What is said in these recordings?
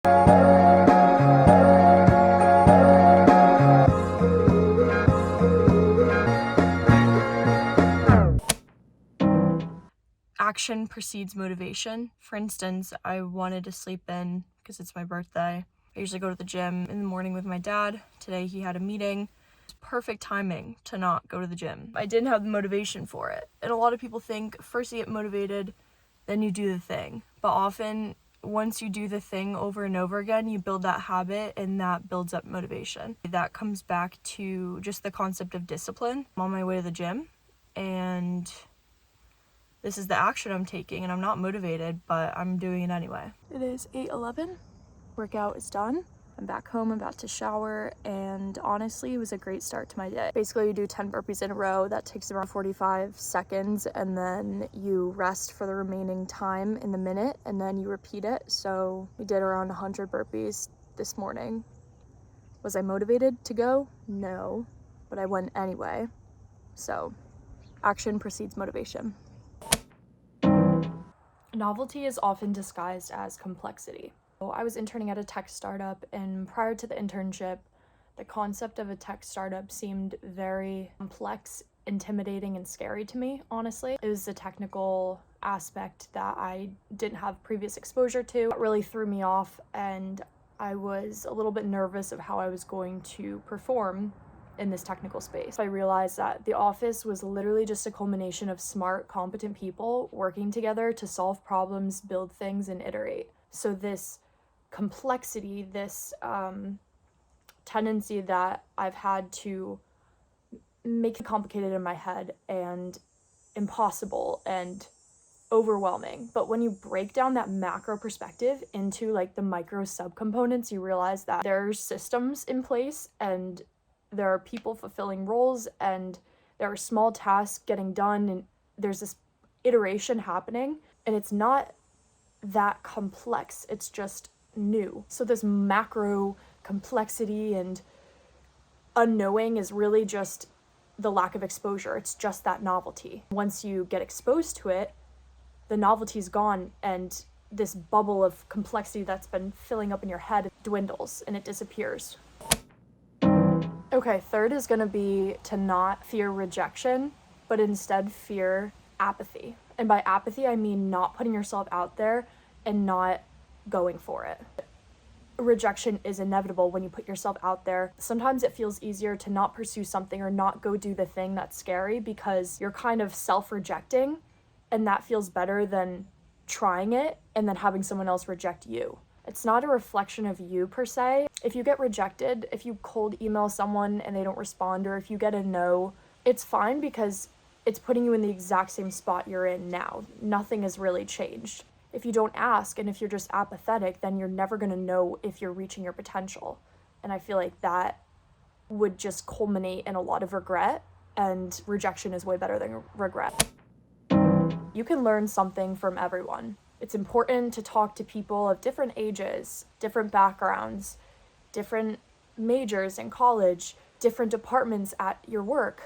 Action precedes motivation. For instance, I wanted to sleep in because it's my birthday. I usually go to the gym in the morning with my dad. Today he had a meeting. It's perfect timing to not go to the gym. I didn't have the motivation for it. And a lot of people think first you get motivated, then you do the thing. But often once you do the thing over and over again, you build that habit and that builds up motivation. That comes back to just the concept of discipline. I'm on my way to the gym and this is the action I'm taking, and I'm not motivated, but I'm doing it anyway. It is 8:11. Workout is done. I'm back home, I'm about to shower, and honestly, it was a great start to my day. Basically, you do 10 burpees in a row. That takes around 45 seconds, and then you rest for the remaining time in the minute, and then you repeat it. So we did around 100 burpees this morning. Was I motivated to go? No, but I went anyway. So action precedes motivation. Novelty is often disguised as complexity. I was interning at a tech startup, and prior to the internship, the concept of a tech startup seemed very complex, intimidating, and scary to me, honestly. It was a technical aspect that I didn't have previous exposure to. It really threw me off, and I was a little bit nervous of how I was going to perform in this technical space. I realized that the office was literally just a culmination of smart, competent people working together to solve problems, build things, and iterate. So this complexity, this tendency that I've had to make it complicated in my head and impossible and overwhelming. But when you break down that macro perspective into like the micro subcomponents, you realize that there's systems in place and there are people fulfilling roles and there are small tasks getting done and there's this iteration happening, and it's not that complex, it's just new. So this macro complexity and unknowing is really just the lack of exposure. It's just that novelty. Once you get exposed to it, the novelty's gone and this bubble of complexity that's been filling up in your head dwindles and it disappears. Okay, third is going to be to not fear rejection, but instead fear apathy. And by apathy, I mean not putting yourself out there and not going for it. Rejection is inevitable when you put yourself out there. Sometimes it feels easier to not pursue something or not go do the thing that's scary because you're kind of self-rejecting, and that feels better than trying it and then having someone else reject you. It's not a reflection of you per se. If you get rejected, if you cold email someone and they don't respond, or if you get a no, it's fine because it's putting you in the exact same spot you're in now. Nothing has really changed. If you don't ask and if you're just apathetic, then you're never going to know if you're reaching your potential. And I feel like that would just culminate in a lot of regret, and rejection is way better than regret. You can learn something from everyone. It's important to talk to people of different ages, different backgrounds, different majors in college, different departments at your work.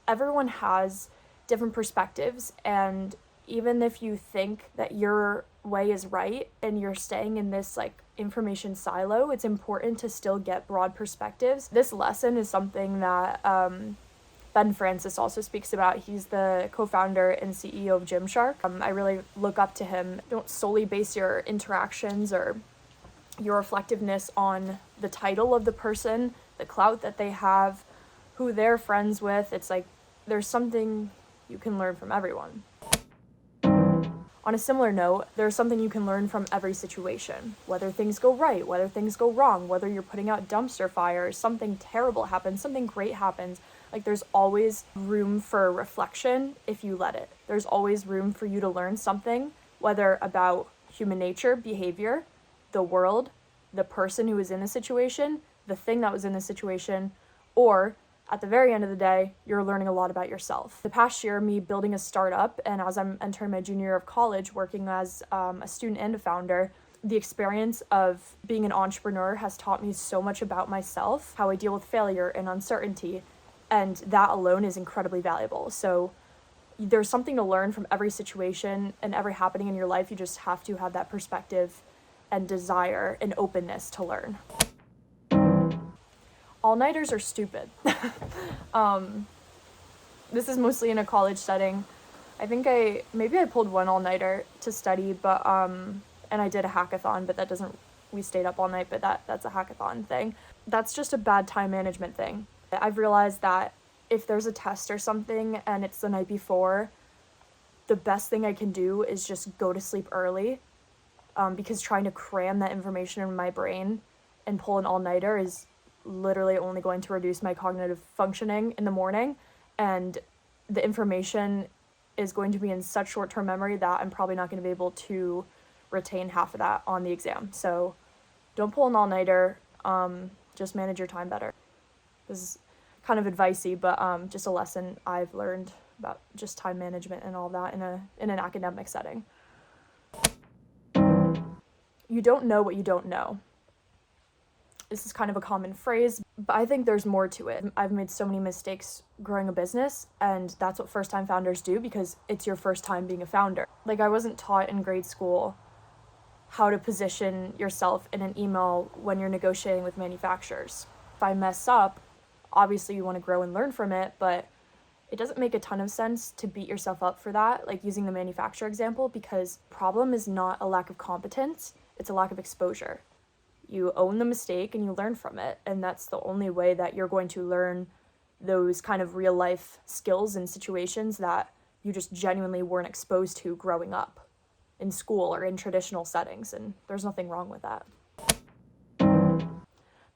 Everyone has different perspectives, and even if you think that your way is right and you're staying in this like information silo, it's important to still get broad perspectives. This lesson is something that Ben Francis also speaks about. He's the co-founder and CEO of Gymshark. I really look up to him. Don't solely base your interactions or your reflectiveness on the title of the person, the clout that they have, who they're friends with. It's like there's something you can learn from everyone. On a similar note, there's something you can learn from every situation. Whether things go right, whether things go wrong, whether you're putting out dumpster fires, something terrible happens, something great happens. Like there's always room for reflection if you let it. There's always room for you to learn something, whether about human nature, behavior, the world, the person who was in the situation, the thing that was in the situation, or at the very end of the day, you're learning a lot about yourself. The past year, me building a startup, and as I'm entering my junior year of college, working as a student and a founder, the experience of being an entrepreneur has taught me so much about myself, how I deal with failure and uncertainty, and that alone is incredibly valuable. So there's something to learn from every situation and every happening in your life. You just have to have that perspective and desire and openness to learn. All-nighters are stupid. This is mostly in a college setting. I think I pulled one all-nighter to study, but and I did a hackathon, but we stayed up all night, but that's a hackathon thing. That's just a bad time management thing. I've realized that if there's a test or something and it's the night before, the best thing I can do is just go to sleep early, because trying to cram that information in my brain and pull an all-nighter is literally only going to reduce my cognitive functioning in the morning, and the information is going to be in such short-term memory that I'm probably not going to be able to retain half of that on the exam. So don't pull an all-nighter, just manage your time better. This is kind of advicey, but just a lesson I've learned about just time management and all that in an academic setting. You don't know what you don't know. This is kind of a common phrase, but I think there's more to it. I've made so many mistakes growing a business, and that's what first-time founders do because it's your first time being a founder. Like, I wasn't taught in grade school how to position yourself in an email when you're negotiating with manufacturers. If I mess up, obviously you want to grow and learn from it, but it doesn't make a ton of sense to beat yourself up for that, like using the manufacturer example, because problem is not a lack of competence, it's a lack of exposure. You own the mistake and you learn from it, and that's the only way that you're going to learn those kind of real life skills and situations that you just genuinely weren't exposed to growing up in school or in traditional settings, and there's nothing wrong with that.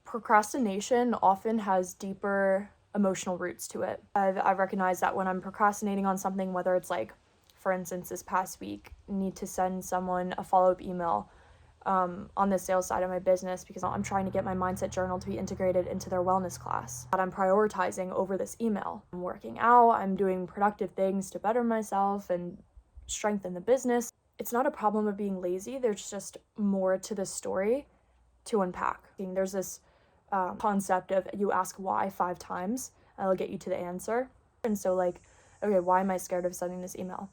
Procrastination often has deeper emotional roots to it. I've recognized that when I'm procrastinating on something, whether it's like, for instance, this past week, need to send someone a follow-up email on the sales side of my business because I'm trying to get my mindset journal to be integrated into their wellness class that I'm prioritizing over this email. I'm working out, I'm doing productive things to better myself and strengthen the business. It's not a problem of being lazy, there's just more to the story to unpack. There's this concept of you ask why 5 times and it'll get you to the answer. And so like, okay, why am I scared of sending this email?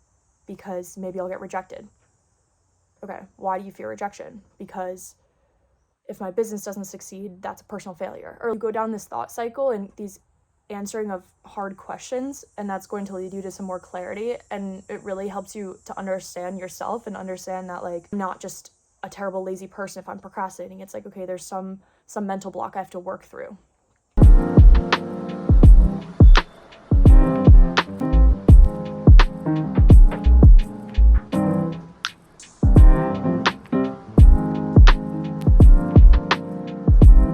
Because maybe I'll get rejected. Okay, why do you fear rejection? Because if my business doesn't succeed, that's a personal failure. Or you go down this thought cycle and these answering of hard questions, and that's going to lead you to some more clarity, and it really helps you to understand yourself and understand that like I'm not just a terrible lazy person if I'm procrastinating. It's like, okay, there's some mental block I have to work through.